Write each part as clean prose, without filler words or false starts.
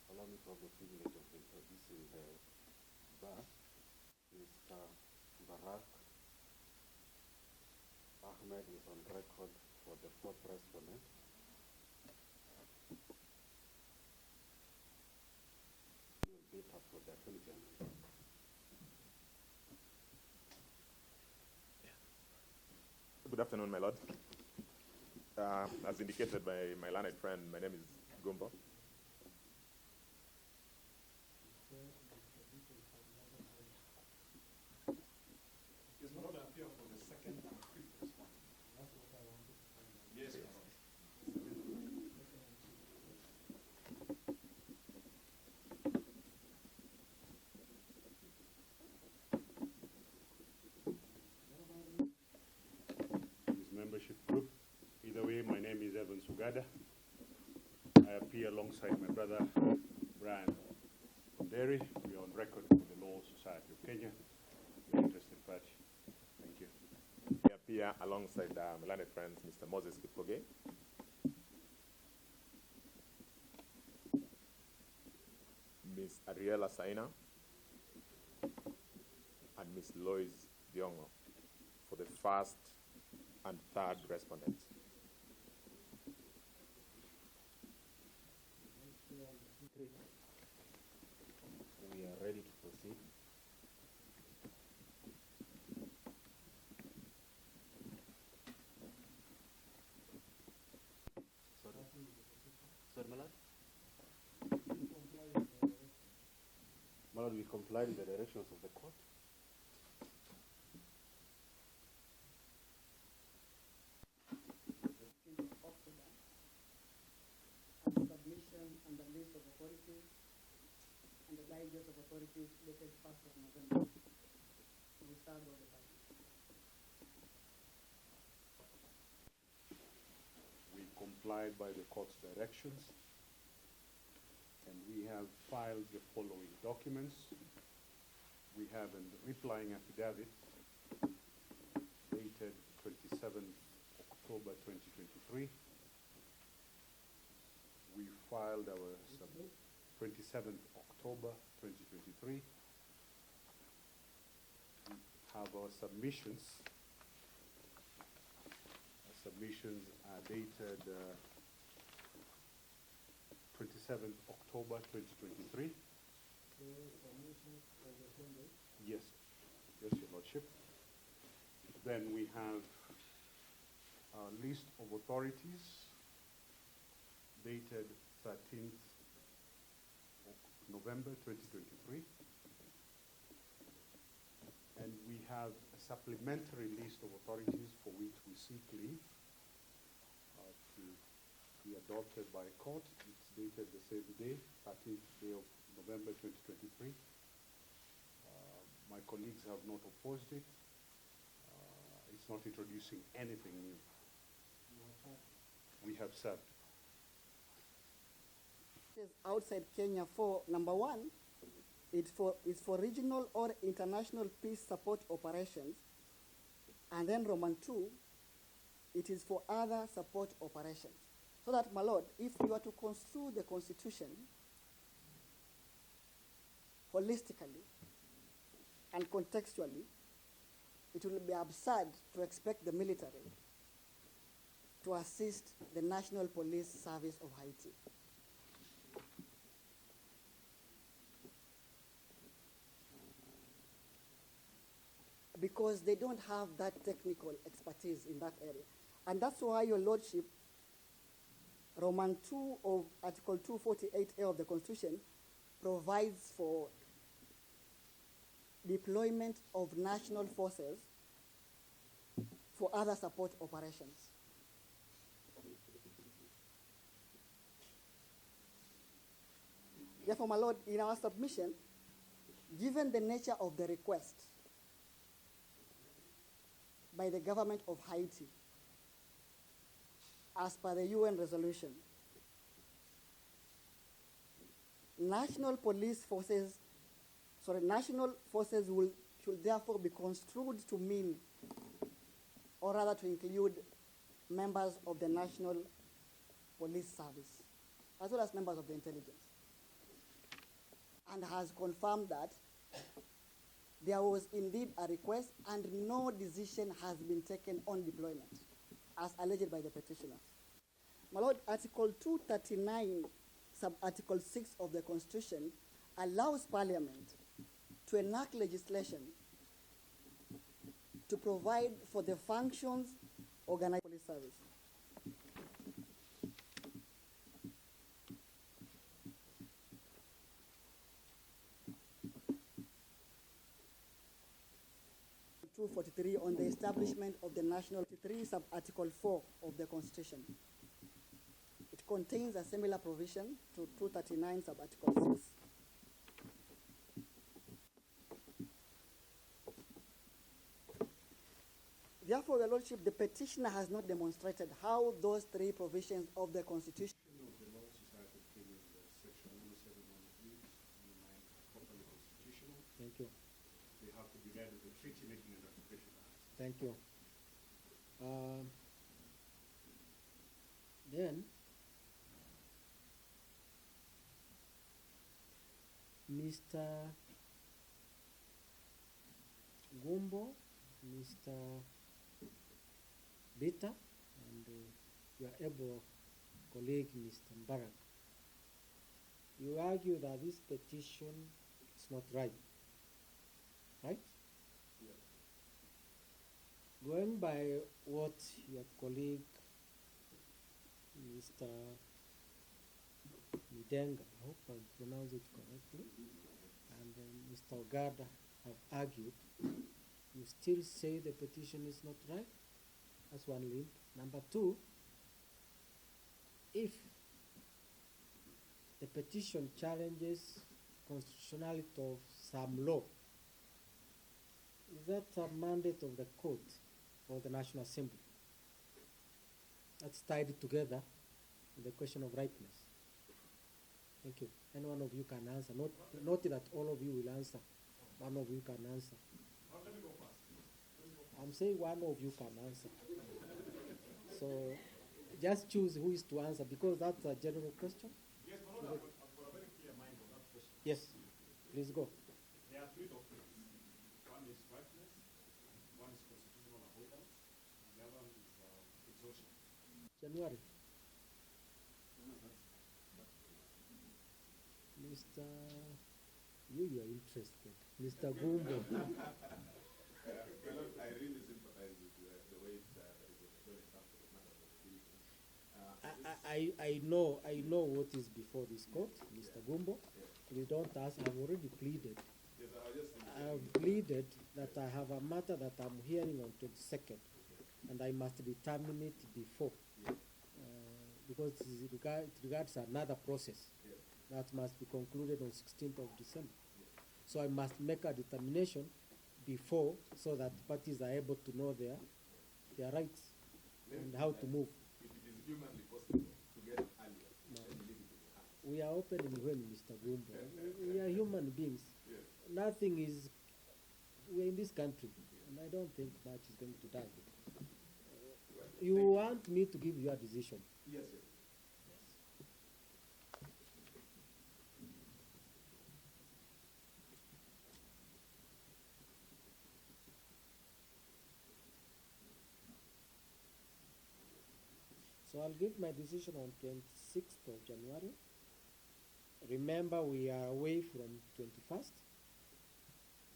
Allow me to have the privilege of introducing the bar, Mr. Barak Ahmed is on record for the fourth respondent. He will beat up for the Attorney General. Good afternoon, my lord. As indicated by my learned friend, my name is Gumbo. Is not appear for the second and fifth response. That's what I want to find out. Yes, yes. His membership group. Either way, my name is Evan Sugada. I appear alongside my brother, Brian Derry. We are on record for the Law Society of Kenya. We're interested party. Thank you. I appear alongside my learned friends, Mr. Moses Kipkoge, Ms. Ariela Saina, and Ms. Lois Diongo for the first and third respondents. We are ready to proceed. Sorry, my lord? My lord, we comply with the directions of the court. Submission and the list of authorities and the digest of authorities dated 1st of November. We start all the parties. We complied by the court's directions, and we have filed the following documents. We have a replying affidavit dated 27th October 2023. We filed our 27th October 2023. We have our submissions. Our submissions are dated 27th October 2023. Yes, yes, Your Lordship. Then we have a list of authorities dated 13th of November 2023. And we have a supplementary list of authorities for which we seek leave to be adopted by a court. It's dated the same day, 13th day of November 2023. My colleagues have not opposed it. It's not introducing anything new. We have served. Outside Kenya for number one, it's for regional or international peace support operations. And then Roman 2, it is for other support operations. So that, my Lord, if you are to construe the Constitution holistically and contextually, it will be absurd to expect the military to assist the National Police Service of Haiti. Because they don't have that technical expertise in that area. And that's why, Your Lordship, Roman 2 of Article 248A of the Constitution provides for deployment of national forces for other support operations. Therefore, my Lord, in our submission, given the nature of the request by the government of Haiti, as per the UN resolution, national forces should therefore be construed to mean, or rather to include, members of the National Police Service, as well as members of the intelligence, and has confirmed that there was indeed a request and no decision has been taken on deployment, as alleged by the petitioners. My Lord, Article 239, sub-Article 6 of the Constitution allows Parliament to enact legislation to provide for the functions organized police service. On the establishment of the National 3 sub-Article 4 of the Constitution. It contains a similar provision to 239 sub-Article 6. Therefore, Your Lordship, the petitioner has not demonstrated how those three provisions of the Constitution of the Law Society of Kenya, Section 171 properly constitutional. Thank you. They have to be read with the Treaty Making and Ratification Act. Thank you. Then, Mr. Gumbo, Mr. Bita, and your able colleague, Mr. Mbarak, you argue that this petition is not right, right? Going by what your colleague, Mr. Midenga, I hope I pronounced it correctly, and Mr. Ogada have argued, you still say the petition is not right? That's one link. Number two, if the petition challenges constitutionality of some law, is that a mandate of the court or the National Assembly? That's tied together with the question of rightness. Thank you. Any one of you can answer. Not that all of you will answer. One of you can answer. Let me go first. I'm saying one of you can answer. So just choose who is to answer, because that's a general question. Yes, but I've got a very clear mind on that question. Yes, please go. There are three doctrines. One is rightness, one is constitutional avoidance, and the other one is exhaustion. January. Mr. You are interested. Mr. Gumbo. I really sympathize with the way it was when it comes to the matter of the I know what is before this court, Mr. Gumbo. Please don't ask. I've already pleaded I've pleaded that I have a matter that I'm hearing on 22nd, and I must determine it before, because it regards another process that must be concluded on 16th of December. So I must make a determination before, so that parties are able to know their rights and how to move. If it is humanly possible to get it earlier, then you leave it in your hands. We are open in when, Mr. Gumbo. We are human beings. Yes. Nothing is, we're in this country, and I don't think much is going to die. You want me to give you a decision? Yes, yes. So I'll give my decision on 26th of January. Remember, we are away from 21st.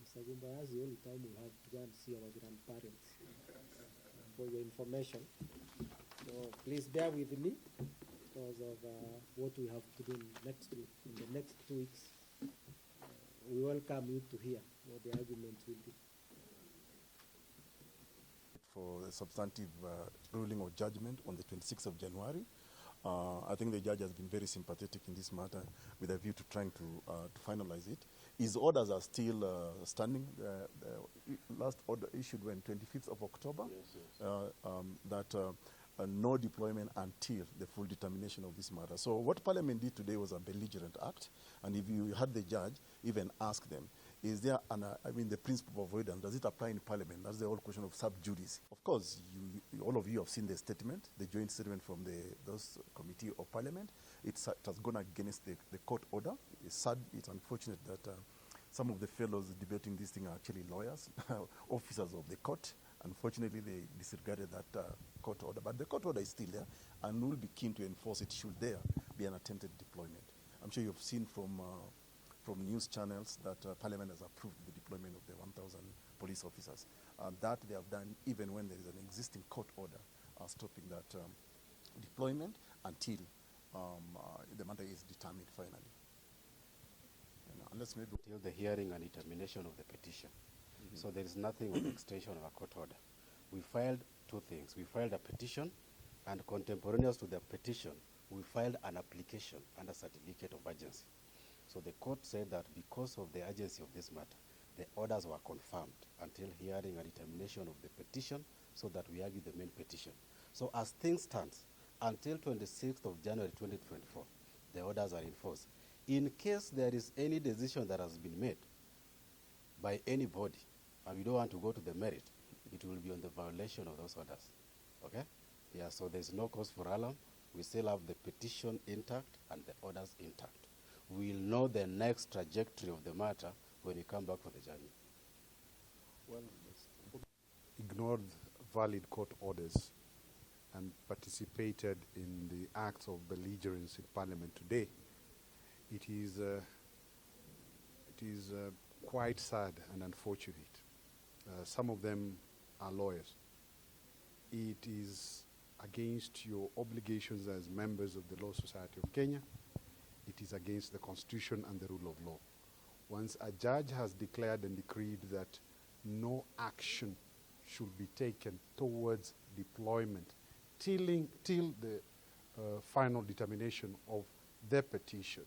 Mr. Gumbo, that's the only time we'll have to go and see our grandparents, for your information. So please bear with me because of what we have to do next week. In the next 2 weeks, we welcome you to hear what the arguments will be. For the substantive ruling or judgment on the 26th of January. I think the judge has been very sympathetic in this matter with a view to trying to finalize it. His orders are still standing. The last order issued when 25th of October, that no deployment until the full determination of this matter. So what Parliament did today was a belligerent act, and if you had the judge even ask them, is there the principle of avoidance, does it apply in Parliament? That's the whole question of sub judice. Of course, all of you have seen the statement, the joint statement from those committee of Parliament. It has gone against the court order. It's sad, it's unfortunate that some of the fellows debating this thing are actually lawyers, officers of the court. Unfortunately, they disregarded that court order. But the court order is still there, and we'll be keen to enforce it should there be an attempted deployment. I'm sure you've seen from news channels that Parliament has approved the deployment of the 1,000 police officers. That they have done even when there is an existing court order stopping that deployment until the matter is determined finally. Unless maybe till the hearing and determination of the petition. So there is nothing on the extension of a court order. We filed two things. We filed a petition, and contemporaneous to the petition, we filed an application under certificate of urgency. So the court said that because of the urgency of this matter, the orders were confirmed until hearing and determination of the petition, so that we argue the main petition. So as things stand, until 26th of January 2024, the orders are in force. In case there is any decision that has been made by anybody, and we don't want to go to the merit, it will be on the violation of those orders. Okay? Yeah, so there's no cause for alarm. We still have the petition intact and the orders intact. We'll know the next trajectory of the matter when we come back for the judgment. Well, ignored valid court orders and participated in the acts of belligerence in Parliament today. It is quite sad and unfortunate. Some of them are lawyers. It is against your obligations as members of the Law Society of Kenya. It is against the Constitution and the rule of law. Once a judge has declared and decreed that no action should be taken towards deployment till the final determination of the petition,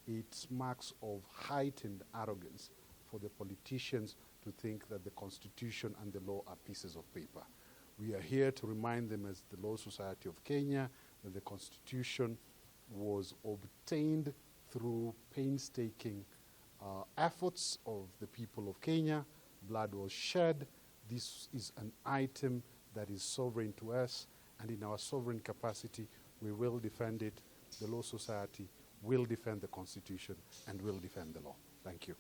it's marks of heightened arrogance for the politicians to think that the Constitution and the law are pieces of paper. We are here to remind them as the Law Society of Kenya that the Constitution was obtained through painstaking efforts of the people of Kenya. Blood was shed. This is an item that is sovereign to us, and in our sovereign capacity, we will defend it. The Law Society will defend the Constitution and will defend the law. Thank you.